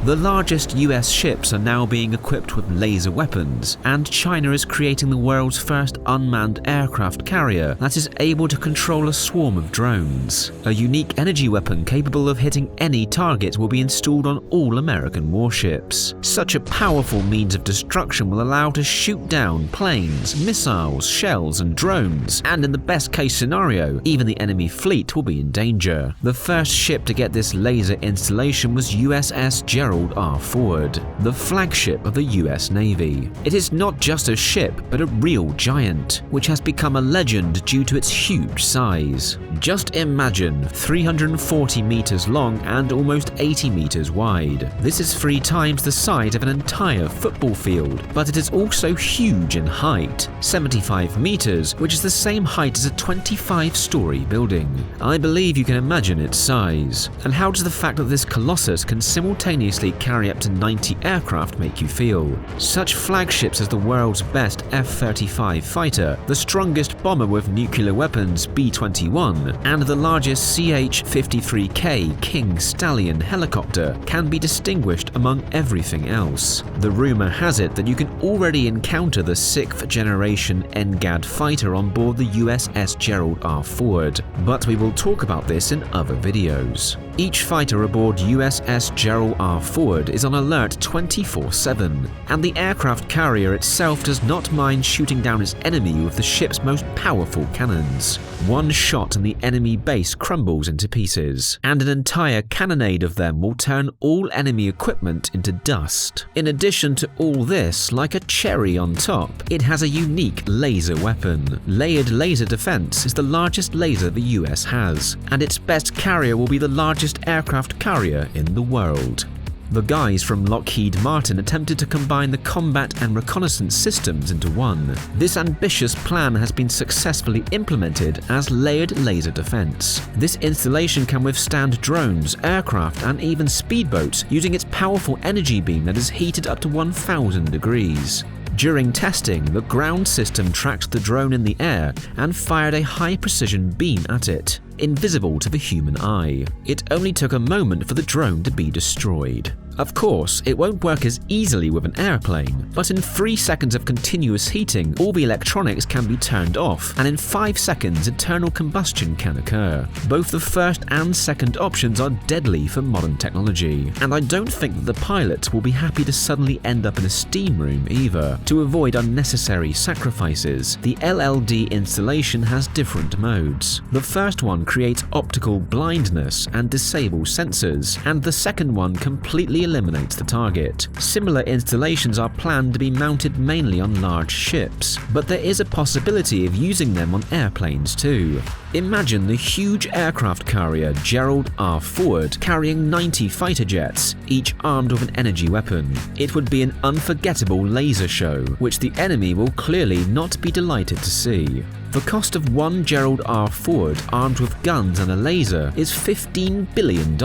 The largest US ships are now being equipped with laser weapons, and China is creating the world's first unmanned aircraft carrier that is able to control a swarm of drones. A unique energy weapon capable of hitting any target will be installed on all American warships. Such a powerful means of destruction will allow to shoot down planes, missiles, shells, and drones, and in the best case scenario, even the enemy fleet will be in danger. The first ship to get this laser installation was USS Gerald R Ford, the flagship of the US Navy. It is not just a ship, but a real giant, which has become a legend due to its huge size. Just imagine 340 meters long and almost 80 meters wide. This is 3 times the size of an entire football field, but it is also huge in height, 75 meters, which is the same height as a 25-story building. I believe you can imagine its size. And how does the fact that this colossus can simultaneously carry up to 90 aircraft make you feel? Such flagships as the world's best F-35 fighter, the strongest bomber with nuclear weapons B-21, and the largest CH-53K King Stallion helicopter can be distinguished among everything else. The rumor has it that you can already encounter the 6th generation NGAD fighter on board the USS Gerald R Ford, but we will talk about this in other videos. Each fighter aboard USS Gerald R Ford is on alert 24/7, and the aircraft carrier itself does not mind shooting down its enemy with the ship's most powerful cannons. One shot and the enemy base crumbles into pieces, and an entire cannonade of them will turn all enemy equipment into dust. In addition to all this, like a cherry on top, it has a unique laser weapon. Layered laser defense is the largest laser the US has, and its best carrier will be the largest aircraft carrier in the world. The guys from Lockheed Martin attempted to combine the combat and reconnaissance systems into one. This ambitious plan has been successfully implemented as layered laser defense. This installation can withstand drones, aircraft, and even speedboats using its powerful energy beam that is heated up to 1000 degrees. During testing, the ground system tracked the drone in the air and fired a high-precision beam at it, invisible to the human eye. It only took a moment for the drone to be destroyed. Of course, it won't work as easily with an airplane, but in 3 seconds of continuous heating, all the electronics can be turned off, and in 5 seconds, internal combustion can occur. Both the first and second options are deadly for modern technology, and I don't think that the pilots will be happy to suddenly end up in a steam room either. To avoid unnecessary sacrifices, the LLD installation has different modes. The first one creates optical blindness and disables sensors, and the second one completely eliminates the target. Similar installations are planned to be mounted mainly on large ships, but there is a possibility of using them on airplanes too. Imagine the huge aircraft carrier Gerald R Ford carrying 90 fighter jets, each armed with an energy weapon. It would be an unforgettable laser show, which the enemy will clearly not be delighted to see. The cost of one Gerald R Ford armed with guns and a laser is $15 billion.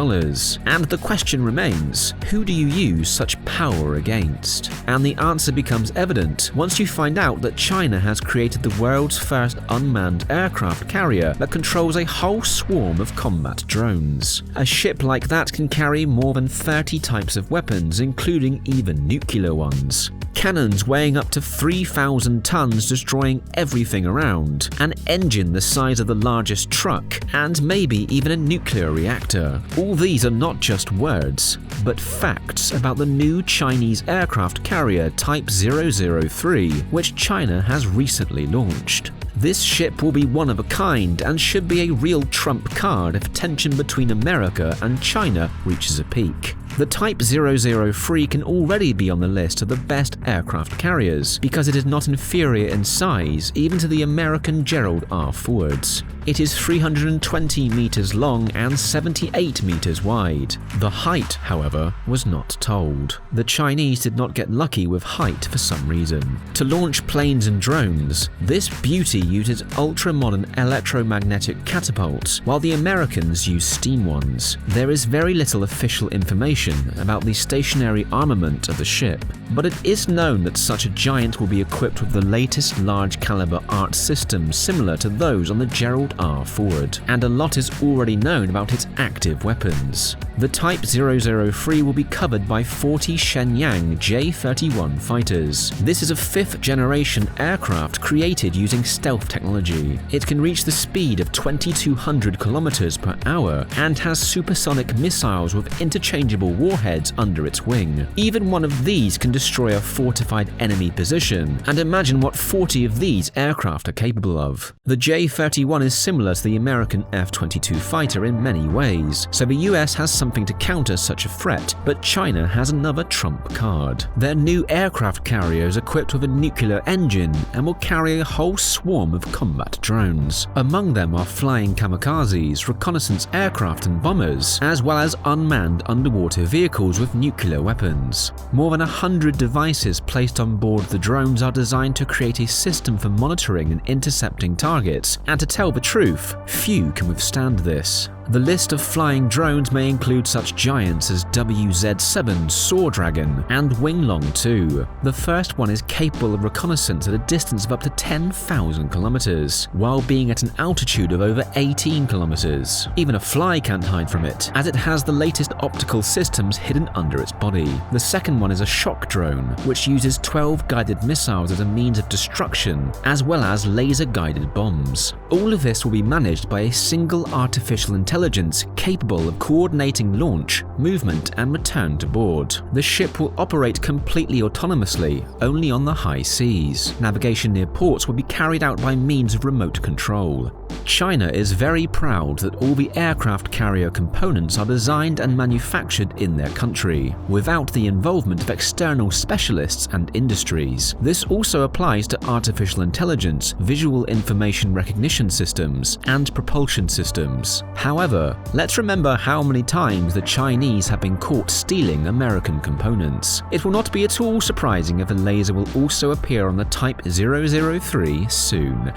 And the question remains, who do you use such power against? And the answer becomes evident once you find out that China has created the world's first unmanned aircraft carrier that controls a whole swarm of combat drones. A ship like that can carry more than 30 types of weapons, including even nuclear ones. Cannons weighing up to 3,000 tons destroying everything around, an engine the size of the largest truck, and maybe even a nuclear reactor. All these are not just words, but facts about the new Chinese aircraft carrier Type 003, which China has recently launched. This ship will be one of a kind and should be a real trump card if tension between America and China reaches a peak. The Type 003 can already be on the list of the best aircraft carriers because it is not inferior in size even to the American Gerald R Fords. It is 320 meters long and 78 meters wide. The height, however, was not told. The Chinese did not get lucky with height for some reason. To launch planes and drones, this beauty uses ultra-modern electromagnetic catapults, while the Americans use steam ones. There is very little official information about the stationary armament of the ship, but it is known that such a giant will be equipped with the latest large-caliber art systems similar to those on the Gerald Gerald R Ford, and a lot is already known about its active weapons. The Type 003 will be covered by 40 Shenyang J-31 fighters. This is a 5th-generation aircraft created using stealth technology. It can reach the speed of 2,200 kilometers per hour and has supersonic missiles with interchangeable warheads under its wing. Even one of these can destroy a fortified enemy position, and imagine what 40 of these aircraft are capable of. The J-31 is similar to the American F-22 fighter in many ways, so the US has something to counter such a threat, but China has another trump card. Their new aircraft carrier is equipped with a nuclear engine and will carry a whole swarm of combat drones. Among them are flying kamikazes, reconnaissance aircraft and bombers, as well as unmanned underwater vehicles with nuclear weapons. More than 100 devices placed on board the drones are designed to create a system for monitoring and intercepting targets, and to tell the truth, few can withstand this. The list of flying drones may include such giants as WZ-7 Saw Dragon and Winglong 2. The first one is capable of reconnaissance at a distance of up to 10,000 kilometers, while being at an altitude of over 18 kilometers. Even a fly can't hide from it, as it has the latest optical systems hidden under its body. The second one is a shock drone, which uses 12 guided missiles as a means of destruction, as well as laser-guided bombs. All of this will be managed by a single artificial intelligence capable of coordinating launch, movement, and return to board. The ship will operate completely autonomously, only on the high seas. Navigation near ports will be carried out by means of remote control. China is very proud that all the aircraft carrier components are designed and manufactured in their country, without the involvement of external specialists and industries. This also applies to artificial intelligence, visual information recognition systems, and propulsion systems. However, let's remember how many times the Chinese have been caught stealing American components. It will not be at all surprising if a laser will also appear on the Type 003 soon.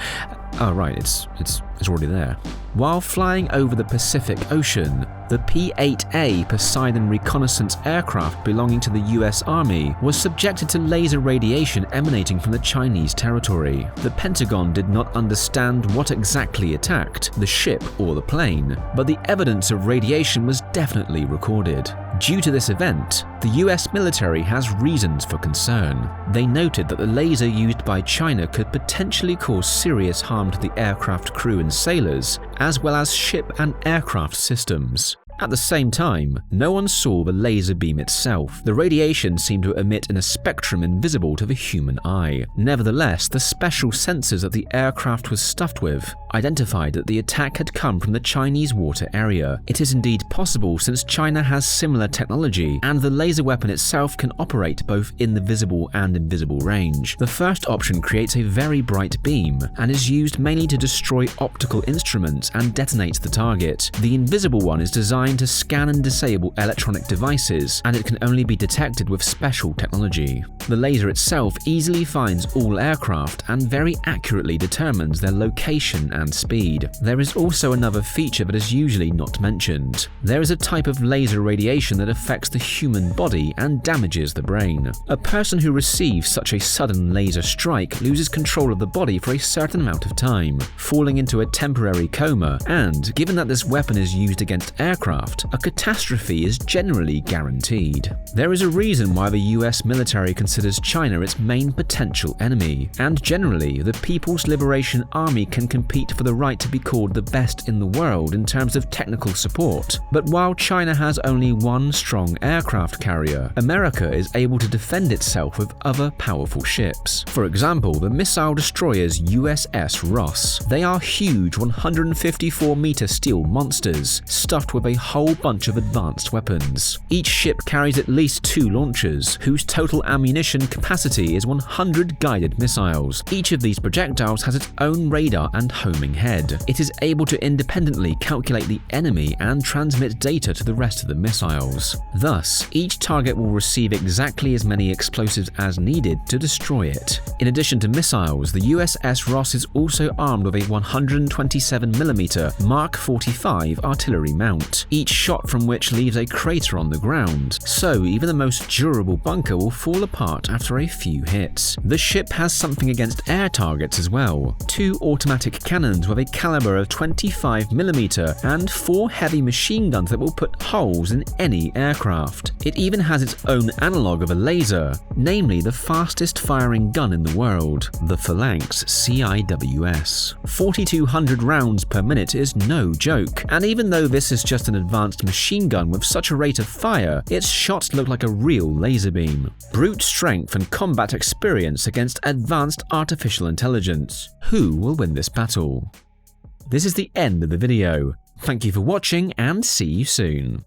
Oh right, it's already there. While flying over the Pacific Ocean, the P-8A Poseidon reconnaissance aircraft belonging to the US Army was subjected to laser radiation emanating from the Chinese territory. The Pentagon did not understand what exactly attacked, the ship or the plane, but the evidence of radiation was definitely recorded. Due to this event, the US military has reasons for concern. They noted that the laser used by China could potentially cause serious harm to the aircraft crew and sailors, as well as ship and aircraft systems. At the same time, no one saw the laser beam itself. The radiation seemed to emit in a spectrum invisible to the human eye. Nevertheless, the special sensors that the aircraft was stuffed with identified that the attack had come from the Chinese water area. It is indeed possible since China has similar technology, and the laser weapon itself can operate both in the visible and invisible range. The first option creates a very bright beam and is used mainly to destroy optical instruments and detonate the target. The invisible one is designed to scan and disable electronic devices, and it can only be detected with special technology. The laser itself easily finds all aircraft and very accurately determines their location and speed. There is also another feature that is usually not mentioned. There is a type of laser radiation that affects the human body and damages the brain. A person who receives such a sudden laser strike loses control of the body for a certain amount of time, falling into a temporary coma, and given that this weapon is used against aircraft, a catastrophe is generally guaranteed. There is a reason why the US military considers China its main potential enemy, and generally, the People's Liberation Army can compete for the right to be called the best in the world in terms of technical support. But while China has only one strong aircraft carrier, America is able to defend itself with other powerful ships. For example, the missile destroyers USS Ross. They are huge 154-meter steel monsters, stuffed with a whole bunch of advanced weapons. Each ship carries at least 2 launchers, whose total ammunition capacity is 100 guided missiles. Each of these projectiles has its own radar and homing head. It is able to independently calculate the enemy and transmit data to the rest of the missiles. Thus, each target will receive exactly as many explosives as needed to destroy it. In addition to missiles, the USS Ross is also armed with a 127mm Mark 45 artillery mount. each shot from which leaves a crater on the ground, so even the most durable bunker will fall apart after a few hits. The ship has something against air targets as well: 2 automatic cannons with a caliber of 25mm and 4 heavy machine guns that will put holes in any aircraft. It even has its own analogue of a laser, namely the fastest firing gun in the world, the Phalanx CIWS. 4,200 rounds per minute is no joke, and even though this is just an advanced machine gun with such a rate of fire, its shots look like a real laser beam. Brute strength and combat experience against advanced artificial intelligence. Who will win this battle? This is the end of the video. Thank you for watching and see you soon.